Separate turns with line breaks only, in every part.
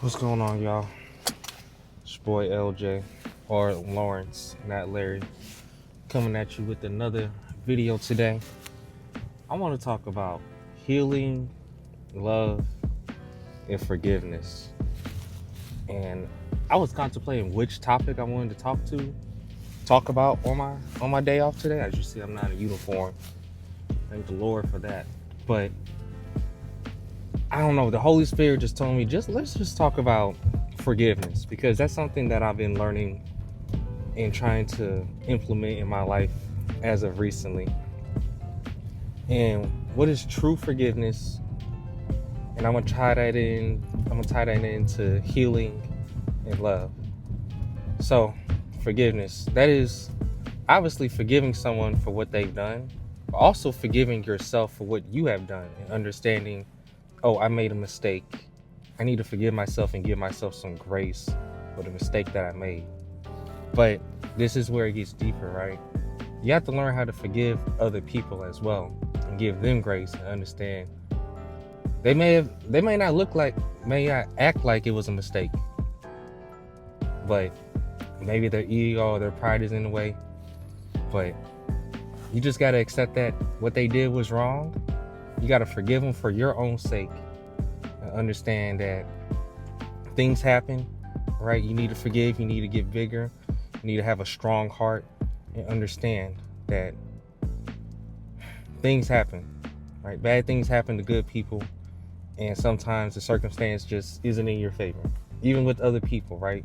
What's going on, y'all? It's your boy LJ, or Lawrence, not Larry, coming at you with another video today. I want to talk about healing, love, and forgiveness. And I was contemplating which topic I wanted to talk about on my day off today. As you see, I'm not in uniform. Thank the Lord for that. But I don't know. The Holy Spirit just told me, let's just talk about forgiveness, because that's something that I've been learning and trying to implement in my life as of recently. And what is true forgiveness? And I'm gonna tie that into healing and love. So, forgiveness, that is obviously forgiving someone for what they've done, but also forgiving yourself for what you have done and understanding, oh, I made a mistake. I need to forgive myself and give myself some grace for the mistake that I made. But this is where it gets deeper, right? You have to learn how to forgive other people as well and give them grace and understand they may not act like it was a mistake, but maybe their ego or their pride is in the way. But you just got to accept that what they did was wrong. You got to forgive them for your own sake. Understand that things happen, right? You need to forgive, you need to get bigger, you need to have a strong heart and understand that things happen, right? Bad things happen to good people, and sometimes the circumstance just isn't in your favor, even with other people, right?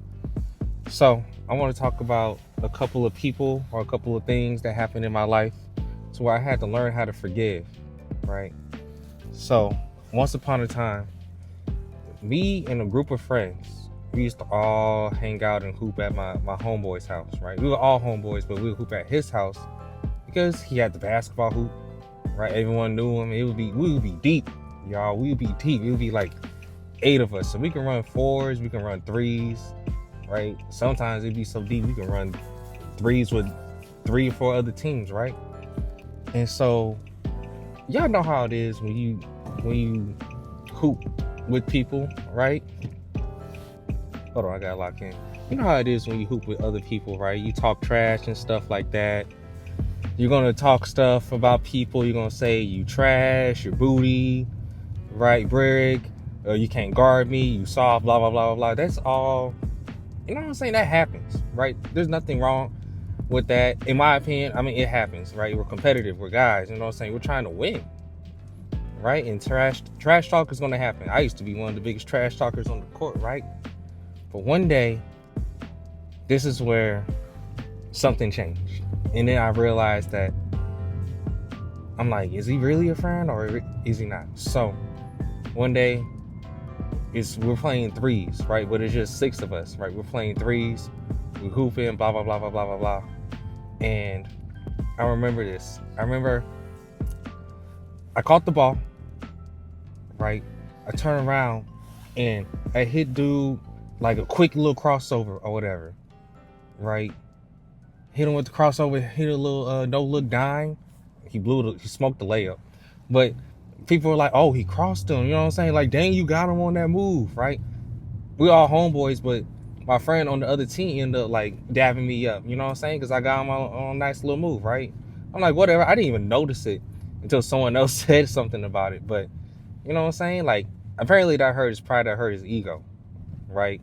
So I want to talk about a couple of people or a couple of things that happened in my life to where I had to learn how to forgive, right? So once upon a time, me and a group of friends, we used to all hang out and hoop at my homeboy's house, right? We were all homeboys, but we would hoop at his house because he had the basketball hoop, right? Everyone knew him. We would be deep, y'all. We would be deep. It would be like 8 of us. So we can run 4s, we can run 3s, right? Sometimes it'd be so deep we can run 3s with 3 or 4 other teams, right? And so y'all know how it is when you hoop with people, right? Hold on, I gotta lock in. You know how it is when you hoop with other people, right? You talk trash and stuff like that. You're gonna talk stuff about people. You're gonna say you trash, you're booty, right, Brick, you can't guard me, you soft, blah, blah, blah, blah, blah. That's all, you know what I'm saying? That happens, right? There's nothing wrong with that. In my opinion, I mean, it happens, right? We're competitive, we're guys, you know what I'm saying? We're trying to win. Right? And trash talk is going to happen. I used to be one of the biggest trash talkers on the court, right? But one day, this is where something changed. And then I realized that I'm like, is he really a friend or is he not? So one day, we're playing 3s, right? But it's just 6 of us, right? We're playing 3s, we're hooping, blah, blah, blah, blah, blah, blah, blah. And I remember this. I caught the ball, right? I turn around and I hit dude like a quick little crossover or whatever, right? Hit him with the crossover, hit a little no look dime. He smoked the layup. But people were like, oh, he crossed him, you know what I'm saying? Like, dang, you got him on that move, right? We all homeboys, but my friend on the other team ended up like dabbing me up, you know what I'm saying? Because I got him on a nice little move, right? I'm like, whatever. I didn't even notice it until someone else said something about it. But you know what I'm saying? Like, apparently that hurt his pride, that hurt his ego, right?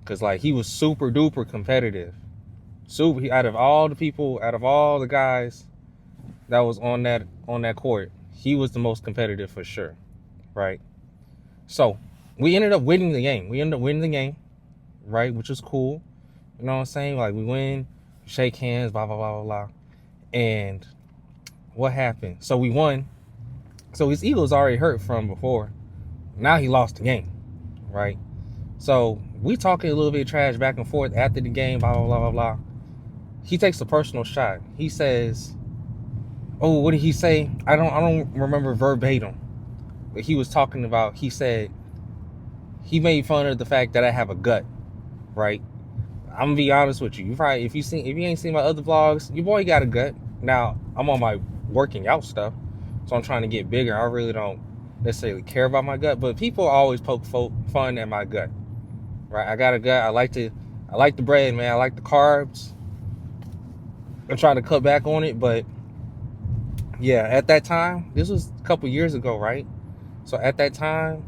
Because like he was super duper competitive. Out of all the guys that was on that court, he was the most competitive for sure, right? So we ended up winning the game. Right? Which was cool. You know what I'm saying? Like, we win, shake hands, blah, blah, blah, blah, blah. And what happened? So we won. So his ego's already hurt from before. Now he lost the game, right? So we talking a little bit of trash back and forth after the game, blah, blah, blah, blah, blah. He takes a personal shot. He says, oh, what did he say? I don't remember verbatim. But he was talking about, he said, he made fun of the fact that I have a gut, right? I'm gonna be honest with you. If you ain't seen my other vlogs, your boy got a gut. Now, I'm on my working out stuff, so I'm trying to get bigger. I really don't necessarily care about my gut, but people always poke fun at my gut, right? I got a gut. I like the bread, man. I like the carbs. I'm trying to cut back on it, but yeah, at that time, this was a couple years ago, right? So at that time,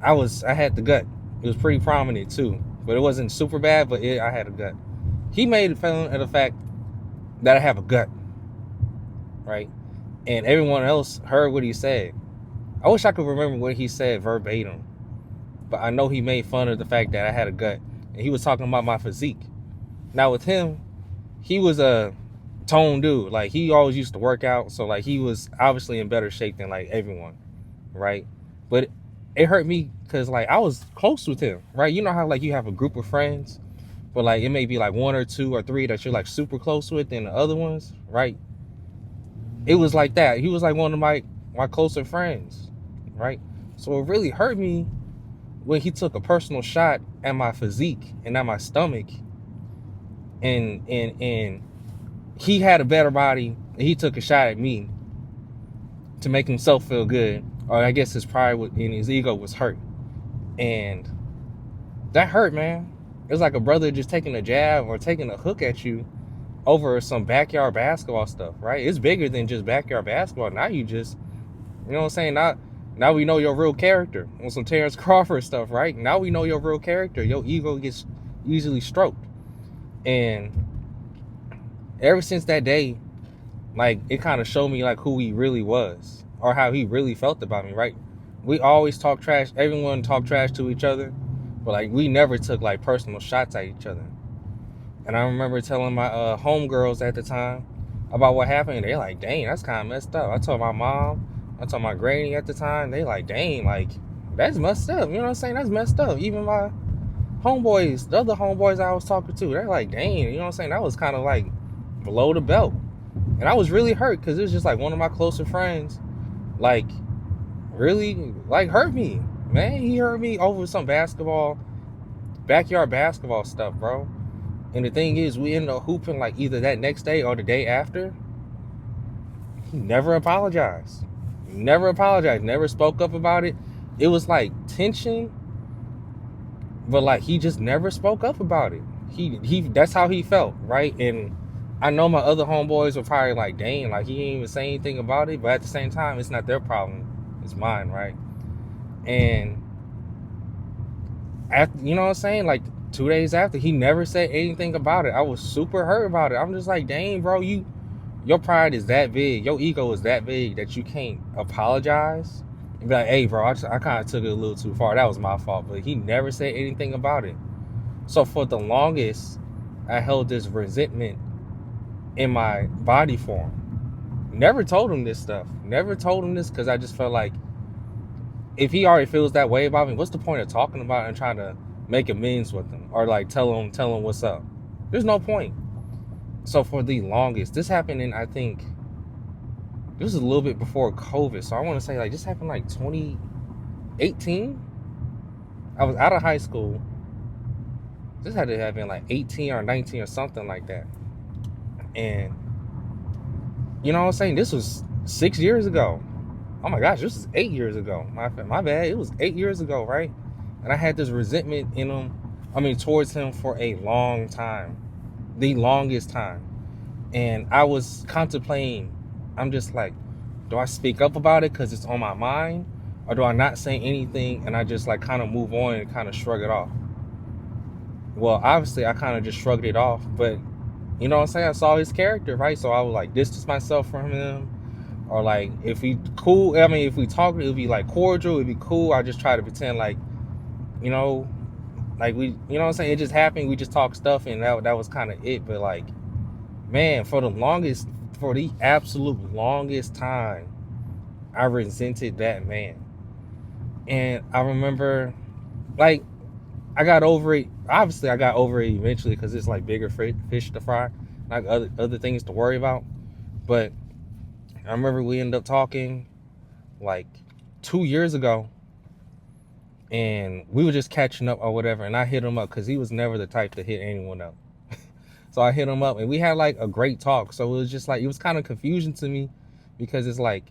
I had the gut. It was pretty prominent too, but it wasn't super bad. But I had a gut. He made fun of the fact that I have a gut, right? And everyone else heard what he said. I wish I could remember what he said verbatim, but I know he made fun of the fact that I had a gut, and he was talking about my physique. Now with him, he was a toned dude. Like, he always used to work out, so like he was obviously in better shape than like everyone, right? But it hurt me because like I was close with him, right? You know how like you have a group of friends, but like it may be like one or two or three that you're like super close with, and the other ones, right? It was like that. He was like one of my closer friends, right? So it really hurt me when he took a personal shot at my physique and at my stomach, and he had a better body, and he took a shot at me to make himself feel good, or I guess his pride and his ego was hurt, and that hurt, man. It was like a brother just taking a jab or taking a hook at you over some backyard basketball stuff, right? It's bigger than just backyard basketball. Now you just, you know what I'm saying? Now we know your real character on some Terrence Crawford stuff, right? Now we know your real character. Your ego gets easily stroked. And ever since that day, like, it kind of showed me like who he really was, or how he really felt about me, right? We always talk trash. Everyone talk trash to each other, but like we never took like personal shots at each other. And I remember telling my homegirls at the time about what happened, and they're like, dang, that's kind of messed up. I told my mom, I told my granny at the time, they like, dang, like, that's messed up. You know what I'm saying? That's messed up. Even my homeboys, the other homeboys I was talking to, they're like, dang, you know what I'm saying? That was kind of like below the belt. And I was really hurt because it was just like one of my closer friends, like, really, like, hurt me. Man, he hurt me over some backyard basketball stuff, bro. And the thing is, we ended up hooping like either that next day or the day after. He never apologized. Never spoke up about it. It was like tension, but like he just never spoke up about it. He that's how he felt, right? And I know my other homeboys were probably like, dang, like he didn't even say anything about it. But at the same time, it's not their problem. It's mine, right? And after, you know what I'm saying? Like 2 days after, he never said anything about it. I was super hurt about it. I'm just like, dang, bro, your pride is that big, your ego is that big that you can't apologize and be like, hey, bro, I kind of took it a little too far. That was my fault. But he never said anything about it. So for the longest, I held this resentment in my body form. Never told him this stuff. Never told him this because I just felt like if he already feels that way about me, what's the point of talking about it and trying to make amends with him or like tell him what's up? There's no point. So for the longest, this happened in, I think, this was a little bit before COVID. So I want to say like this happened like 2018. I was out of high school. This had to have been like 18 or 19 or something like that. And you know what I'm saying? This was 6 years ago. Oh my gosh, this is 8 years ago. My bad. It was 8 years ago, right? And I had this resentment towards him for a long time. The longest time. And I was contemplating, I'm just like, do I speak up about it because it's on my mind? Or do I not say anything and I just like kind of move on and kind of shrug it off? Well, obviously I kind of just shrugged it off, but you know what I'm saying? I saw his character, right? So I would like distance myself from him. Or like if we talk, it would be like cordial, it'd be cool. I just try to pretend like, you know, like we, you know what I'm saying? It just happened. We just talk stuff and that was kind of it. But like, man, for the absolute longest time, I resented that man. And I remember, like, I got over it. Obviously, I got over it eventually because it's like bigger fish to fry, like other things to worry about. But I remember we ended up talking like 2 years ago, and we were just catching up or whatever. And I hit him up because he was never the type to hit anyone up. So I hit him up and we had like a great talk. So it was just like, it was kind of confusion to me because it's like,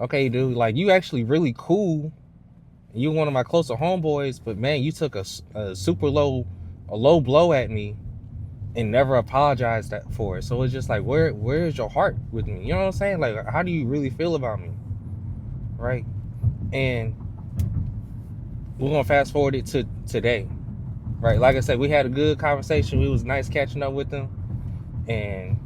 Okay, dude, like you actually really cool. You one of my closer homeboys, but man, you took a super a low blow at me and never apologized for it. So it's just like, where's your heart with me? You know what I'm saying? Like, how do you really feel about me, right? And we're gonna fast forward it to today, right? Like I said, we had a good conversation. It was nice catching up with them, and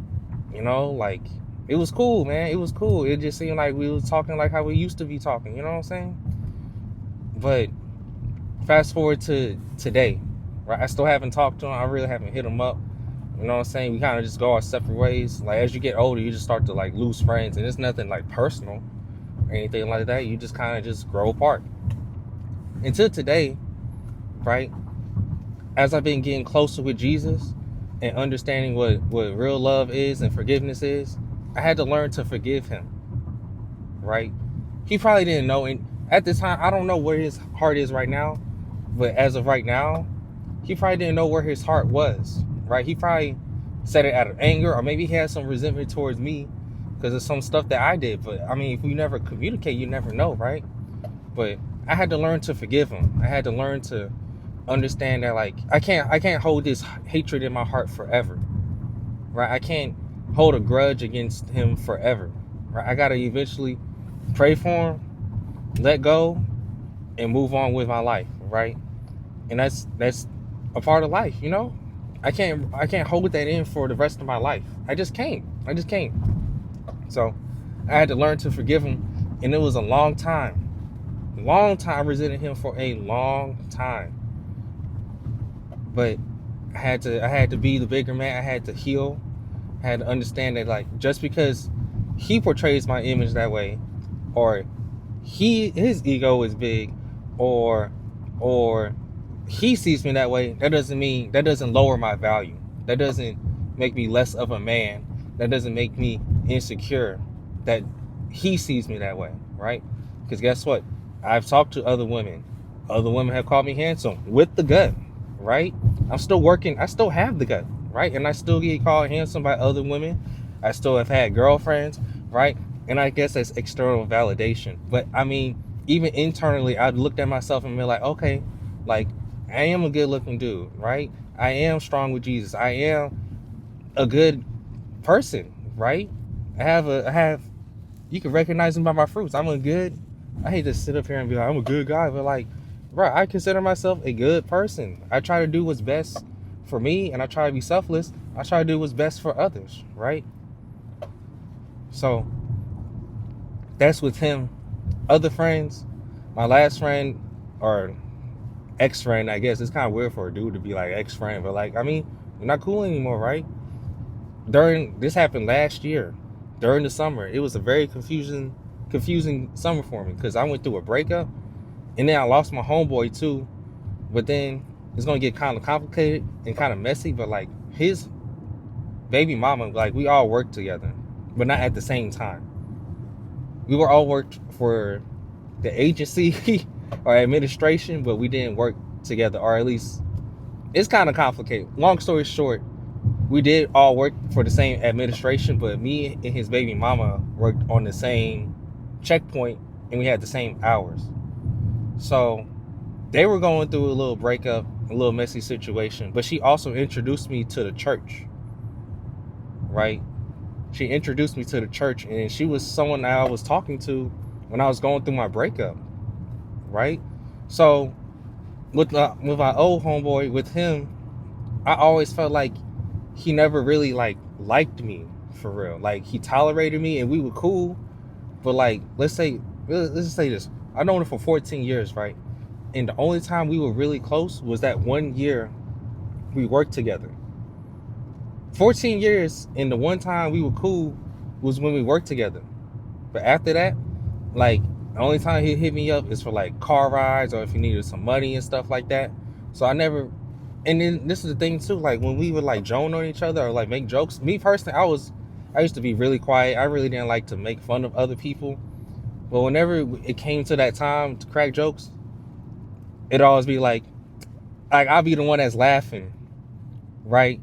like it was cool, man. It was cool. It just seemed like we was talking like how we used to be talking. You know what I'm saying? But fast forward to today, right? I still haven't talked to him. I really haven't hit him up. You know what I'm saying? We kind of just go our separate ways. Like as you get older, you just start to like lose friends, and it's nothing like personal or anything like that. You just kind of just grow apart. Until today, right? As I've been getting closer with Jesus and understanding what real love is and forgiveness is, I had to learn to forgive him, right? He probably didn't know. And at this time, I don't know where his heart is right now. But as of right now, he probably didn't know where his heart was, right? He probably said it out of anger, or maybe he had some resentment towards me because of some stuff that I did. But I mean, if we never communicate, you never know, right? But I had to learn to forgive him. I had to learn to understand that, like, I can't hold this hatred in my heart forever, right? I can't hold a grudge against him forever, right? I gotta eventually pray for him, let go, and move on with my life, right? And that's a part of life, you know. I can't hold that in for the rest of my life. I just can't. So I had to learn to forgive him, and it was a long time. I resented him for a long time. But I had to be the bigger man. I had to heal. I had to understand that, like, just because he portrays my image that way, or his ego is big, or he sees me that way, that doesn't lower my value. That doesn't make me less of a man. That doesn't make me insecure that he sees me that way, right? Because guess what? I've talked to other women. Other women have called me handsome with the gut, right? I'm still working. I still have the gut, right? And I still get called handsome by other women. I still have had girlfriends, right? And I guess that's external validation. But I mean, even internally, I've looked at myself and been like, okay, like, I am a good looking dude, right? I am strong with Jesus. I am a good person, right? I have, you can recognize me by my fruits. I hate to sit up here and be like, I'm a good guy, but like, bro, I consider myself a good person. I try to do what's best for me, and I try to be selfless. I try to do what's best for others, right? So that's with him. Other friends, my last friend, or ex-friend, I guess. It's kind of weird for a dude to be like ex-friend, but like, I mean, we're not cool anymore, right? This happened last year, during the summer. It was a very confusing summer for me, because I went through a breakup, and then I lost my homeboy too. But then it's gonna get kind of complicated and kind of messy. But like, his baby mama, like, we all worked together, but not at the same time. We were all worked for the agency or administration, but we didn't work together, or at least it's kind of complicated. Long story short, we did all work for the same administration, but me and his baby mama worked on the same checkpoint, and we had the same hours. So they were going through a little breakup, a little messy situation, but she also introduced me to the church, right? She introduced me to the church, and she was someone that I was talking to when I was going through my breakup, right? So with my old homeboy, with him, I always felt like he never really liked me for real. Like, he tolerated me and we were cool, but like, let's just say this. I've known him for 14 years, right? And the only time we were really close was that 1 year we worked together. 14 years, and the one time we were cool was when we worked together. But after that, like, the only time he'd hit me up is for like car rides, or if he needed some money and stuff like that. So I never. And then this is the thing too, like, when we would like joan on each other or like make jokes, me personally, I used to be really quiet. I really didn't like to make fun of other people. But whenever it came to that time to crack jokes, it'd always be like I'll be the one that's laughing, right?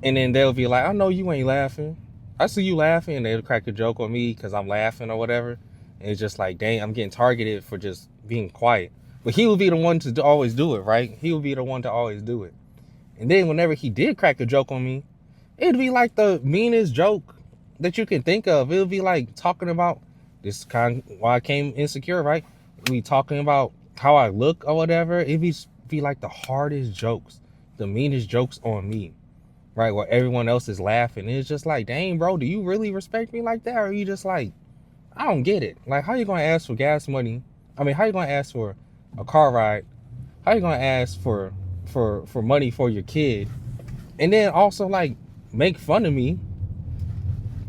And then they'll be like, I know you ain't laughing. I see you laughing, and they'll crack a joke on me because I'm laughing or whatever. And it's just like, dang, I'm getting targeted for just being quiet. But he would be the one to always do it, right? He would be the one to always do it. And then whenever he did crack a joke on me, it'd be like the meanest joke that you can think of. It would be like talking about this kind of why I came insecure, right? We talking about how I look or whatever. It'd be like the hardest jokes, the meanest jokes on me, right? Where everyone else is laughing. It's just like, dang, bro, do you really respect me like that? Or are you just like, I don't get it. Like, how you gonna ask for gas money? I mean, how you gonna ask for a car ride? How you gonna ask for money for your kid? And then also like make fun of me,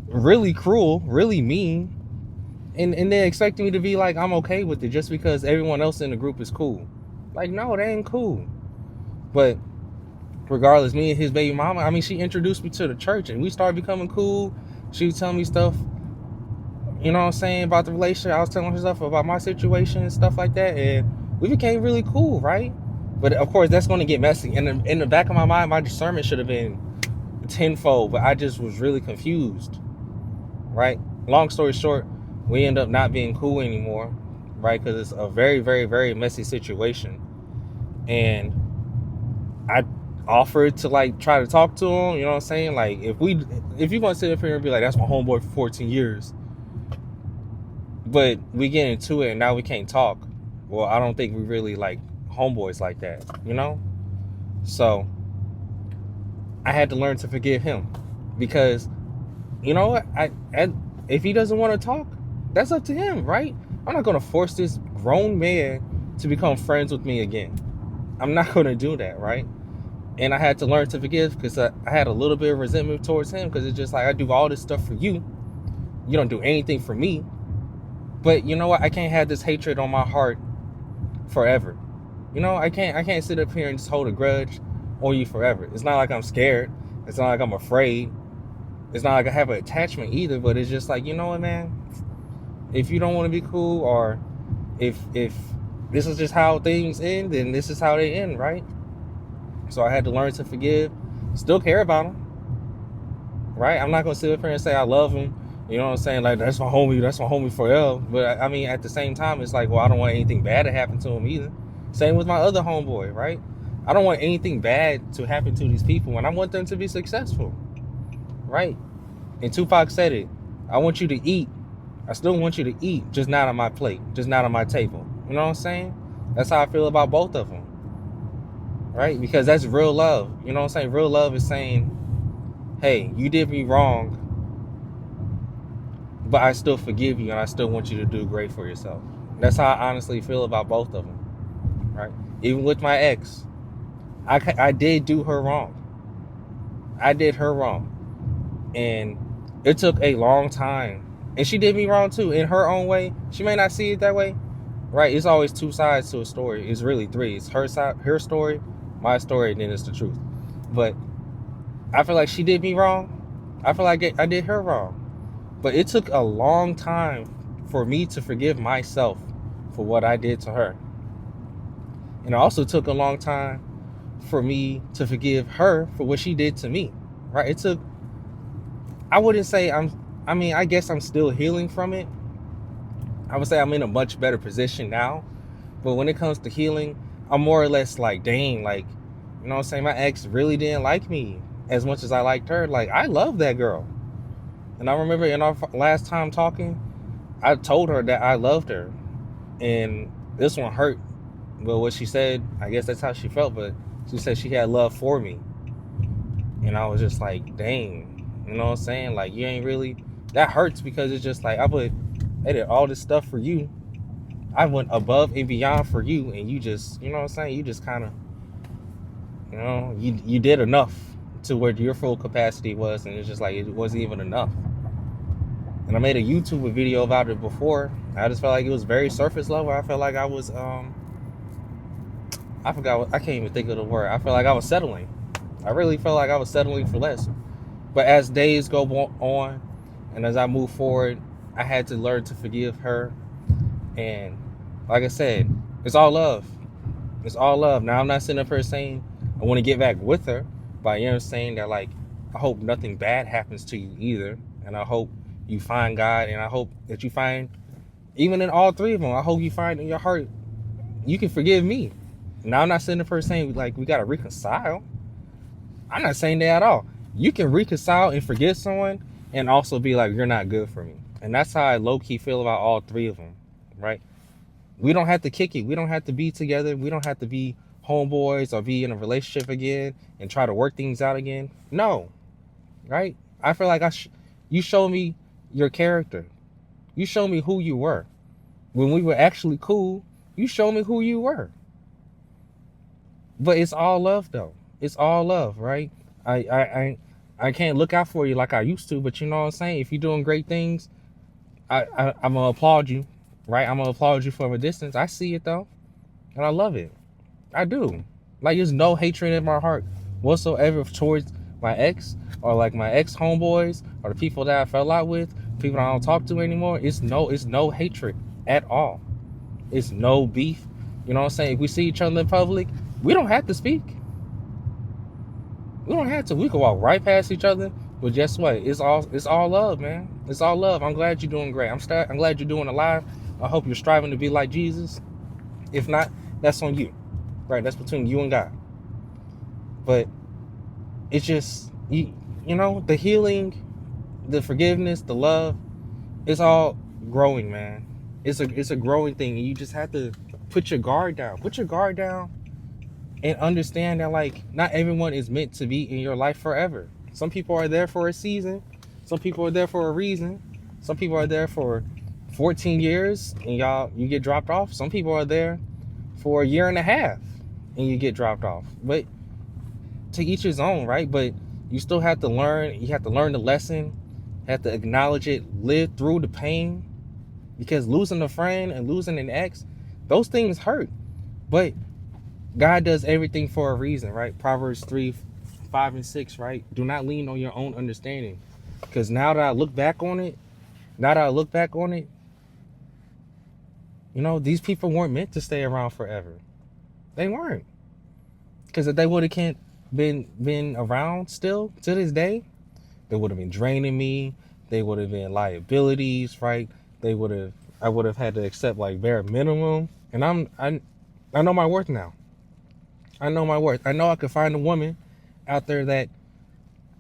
really cruel, really mean, and then expecting me to be like, I'm okay with it just because everyone else in the group is cool. Like, no, they ain't cool. But regardless, me and his baby mama, I mean, she introduced me to the church and we started becoming cool. She was telling me stuff, you know what I'm saying, about the relationship. I was telling her stuff about my situation and stuff like that, and we became really cool, right? But of course, that's going to get messy. And in the back of my mind, my discernment should have been tenfold, but I just was really confused, right? Long story short, we end up not being cool anymore, right? Because it's a very, very, very messy situation. And I offered to like try to talk to him, you know what I'm saying? Like, if you're going to sit up here and be like, that's my homeboy for 14 years, but we get into it and now we can't talk. Well, I don't think we really like homeboys like that, you know? So I had to learn to forgive him because, you know what? If he doesn't want to talk, that's up to him, right? I'm not going to force this grown man to become friends with me again. I'm not going to do that, right? And I had to learn to forgive because I had a little bit of resentment towards him because it's just like, I do all this stuff for you. You don't do anything for me. But you know what? I can't have this hatred on my heart forever. You know, I can't sit up here and just hold a grudge on you forever. It's not like I'm scared. It's not like I'm afraid. It's not like I have an attachment either, but it's just like, you know what, man? If you don't want to be cool, or if this is just how things end, then this is how they end, right? So I had to learn to forgive, still care about him, right? I'm not going to sit up here and say I love him. You know what I'm saying? Like, that's my homie forever. But I mean, at the same time, it's like, well, I don't want anything bad to happen to him either. Same with my other homeboy, right? I don't want anything bad to happen to these people, and I want them to be successful, right? And Tupac said it. I want you to eat. I still want you to eat, just not on my plate, just not on my table. You know what I'm saying? That's how I feel about both of them, right? Because that's real love. You know what I'm saying? Real love is saying, hey, you did me wrong, but I still forgive you and I still want you to do great for yourself. That's how I honestly feel about both of them, right? Even with my ex, I did do her wrong. I did her wrong. And it took a long time. And she did me wrong too, in her own way. She may not see it that way, right? It's always two sides to a story. It's really three. It's her side, her story, my story, and then it's the truth. But I feel like she did me wrong. I feel like I did her wrong. But it took a long time for me to forgive myself for what I did to her. And it also took a long time for me to forgive her for what she did to me, right? It took, I wouldn't say I guess I'm still healing from it. I would say I'm in a much better position now. But when it comes to healing, I'm more or less like, dang, like, you know what I'm saying? My ex really didn't like me as much as I liked her. Like, I love that girl. And I remember in our last time talking, I told her that I loved her. And this one hurt. But what she said, I guess that's how she felt, but she said she had love for me. And I was just like, dang, you know what I'm saying? Like, you ain't really, that hurts because it's just like, I did all this stuff for you. I went above and beyond for you. And you just, you know what I'm saying? You just kind of, you know, you did enough to where your full capacity was. And it's just like, it wasn't even enough. And I made a YouTube video about it before. I just felt like it was very surface level. I felt like I was, I can't even think of the word. I felt like I was settling. I really felt like I was settling for less. But as days go on, and as I move forward, I had to learn to forgive her. And like I said, it's all love. It's all love. Now, I'm not sitting up here saying I want to get back with her, but I am saying that, like, I hope nothing bad happens to you either. And I hope you find God, and I hope that you find Even in all three of them, I hope you find in your heart you can forgive me. Now, I'm not sitting there saying like we gotta reconcile. I'm not saying that at all. You can reconcile and forgive someone and also be like, you're not good for me. And that's how I low-key feel about all three of them, right? We don't have to kick it. We don't have to be together. We don't have to be homeboys or be in a relationship again and try to work things out again. No, right? I feel like you show me your character. You show me who you were. When we were actually cool, you show me who you were. But it's all love though. It's all love, right? I can't look out for you like I used to, but you know what I'm saying? If you're doing great things, I'm gonna applaud you, right? I'm gonna applaud you from a distance. I see it though, and I love it. I do. Like, there's no hatred in my heart whatsoever towards my ex or like my ex homeboys or the people that I fell out with, people I don't talk to anymore. It's no hatred at all. It's no beef. You know what I'm saying? If we see each other in public, we don't have to speak. We don't have to. We can walk right past each other. But guess what? It's all love, man. It's all love. I'm glad you're doing great. I'm glad you're doing alive. I hope you're striving to be like Jesus. If not, that's on you. Right? That's between you and God. But it's just you know, the healing, the forgiveness, the love, it's all growing, man. It's a growing thing. And you just have to put your guard down. Put your guard down and understand that like not everyone is meant to be in your life forever. Some people are there for a season. Some people are there for a reason. Some people are there for 14 years and you get dropped off. Some people are there for a year and a half and you get dropped off. But to each his own, right? But you still have to learn. You have to learn the lesson. Have to acknowledge it. Live through the pain. Because losing a friend and losing an ex, those things hurt. But God does everything for a reason, right? Proverbs 3, 5, and 6, right? Do not lean on your own understanding. Because now that I look back on it, you know, these people weren't meant to stay around forever. They weren't. Because if they would have been around still to this day, they would have been draining me. They would have been liabilities, right? I would have had to accept like bare minimum. And I know my worth now. I know my worth. I know I could find a woman out there that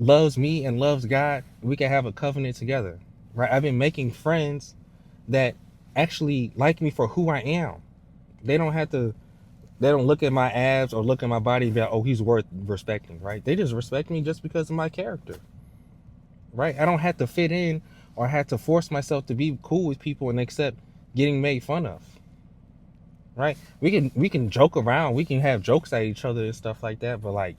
loves me and loves God. We can have a covenant together, right? I've been making friends that actually like me for who I am. They don't look at my abs or look at my body and be like, oh, he's worth respecting, right? They just respect me just because of my character, right? I don't have to fit in or have to force myself to be cool with people and accept getting made fun of. Right? We can joke around, we can have jokes at each other and stuff like that, but like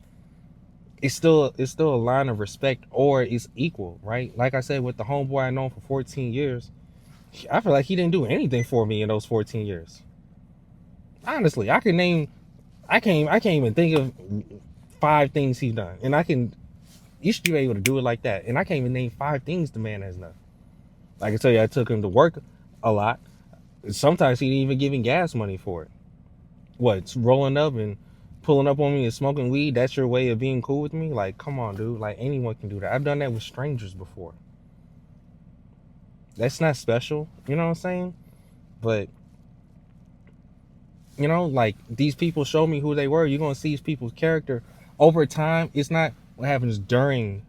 it's still a line of respect or it's equal, right? Like I said, with the homeboy I known for 14 years, I feel like he didn't do anything for me in those 14 years. Honestly, I can't even think of 5 things he's done. And you should be able to do it like that. And I can't even name 5 things the man has done. Like I tell you, I took him to work a lot. Sometimes he didn't even give me gas money for it. What, rolling up and pulling up on me and smoking weed, that's your way of being cool with me? Like, come on, dude. Like, anyone can do that. I've done that with strangers before. That's not special, you know what I'm saying? But, you know, like, these people show me who they were. You're going to see these people's character over time. It's not what happens during.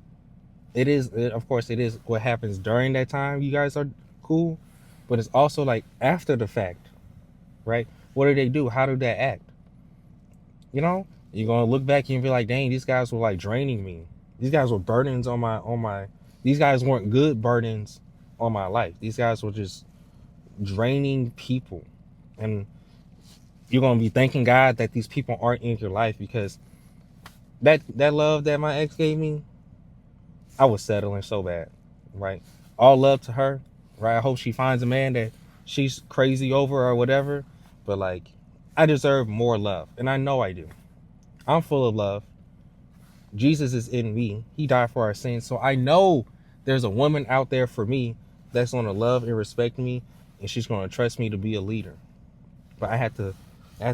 Of course, it is what happens during that time you guys are cool. But it's also like after the fact, right? What do they do? How do they act? You know, you're going to look back and be like, dang, these guys were like draining me. These guys were burdens on my, these guys weren't good burdens on my life. These guys were just draining people. And you're going to be thanking God that these people aren't in your life, because that love that my ex gave me, I was settling so bad, right? All love to her. Right, I hope she finds a man that she's crazy over or whatever. But like, I deserve more love, and I know I do. I'm full of love. Jesus is in me. He died for our sins, so I know there's a woman out there for me that's gonna love and respect me, and she's gonna trust me to be a leader. But I had to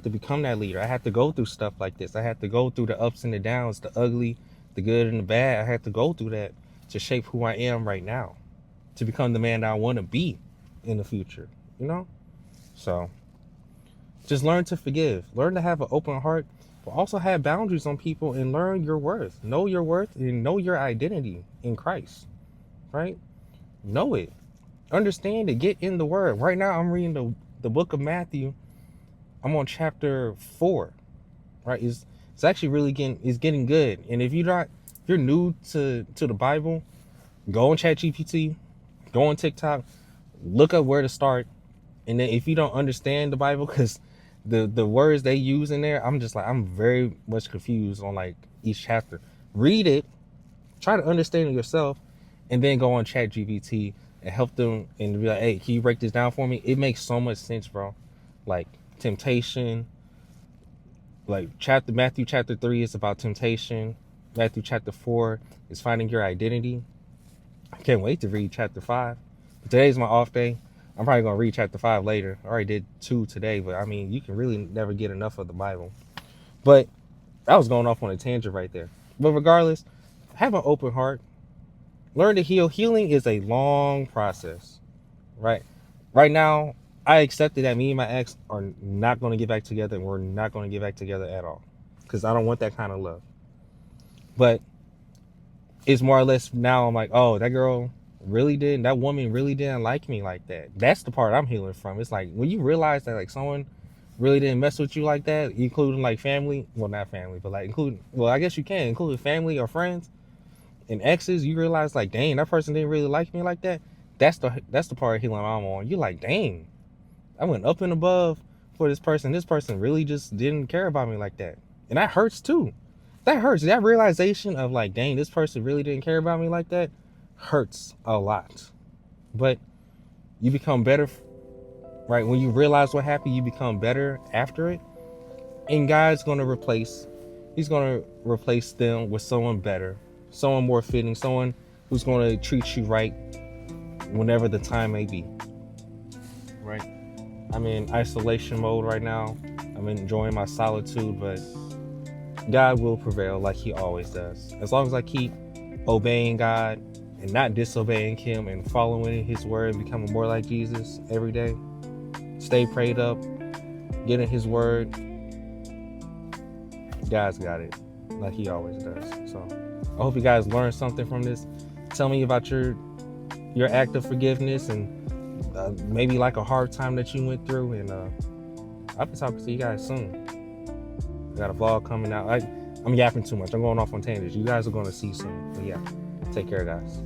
become that leader. I had to go through stuff like this. I had to go through the ups and the downs, the ugly, the good and the bad. I had to go through that to shape who I am right now, to become the man that I want to be in the future. you know? So just learn to forgive. Learn to have an open heart, but also have boundaries on people and learn your worth. Know your worth and know your identity in Christ, right? Know it. Understand it. Get in the word. Right now I'm reading the book of Matthew. I'm on chapter 4, right? It's actually really getting good. And if you're new to the Bible, go on ChatGPT, go on TikTok, look up where to start. And then if you don't understand the Bible, because the words they use in there, I'm very much confused on like each chapter. Read it, try to understand it yourself, and then go on ChatGPT and help them and be like, hey, can you break this down for me? It makes so much sense, bro. Like temptation, like Matthew chapter 3 is about temptation. Matthew chapter 4 is finding your identity. I can't wait to read chapter 5. But today's my off day. I'm probably going to read chapter 5 later. I already did 2 today, but I mean, you can really never get enough of the Bible. But I was going off on a tangent right there. But regardless, have an open heart. Learn to heal. Healing is a long process, right? Right now, I accepted that me and my ex are not going to get back together, and we're not going to get back together at all, because I don't want that kind of love. But it's more or less now I'm like, oh, that woman really didn't like me like that. That's the part I'm healing from. It's like when you realize that like someone really didn't mess with you like that, including like family, well, not family, but like I guess you can include family or friends and exes. You realize like, dang, that person didn't really like me like that. That's the part of healing I'm on. You're like, dang, I went up and above for this person. This person really just didn't care about me like that. And that hurts too. That hurts. That realization of like, dang, this person really didn't care about me like that hurts a lot. But you become better, right? When you realize what happened, you become better after it. And God's going to replace them with someone better, someone more fitting, someone who's going to treat you right whenever the time may be, right? I'm in isolation mode right now. I'm enjoying my solitude, but God will prevail like he always does. As long as I keep obeying God and not disobeying him and following his word and becoming more like Jesus every day, stay prayed up, get in his word, God's got it like he always does. So I hope you guys learned something from this. Tell me about your act of forgiveness and maybe like a hard time that you went through, and I'll be talking to you guys soon. I got a vlog coming out. I'm yapping too much. I'm going off on tangents. You guys are going to see soon. But yeah, take care, guys.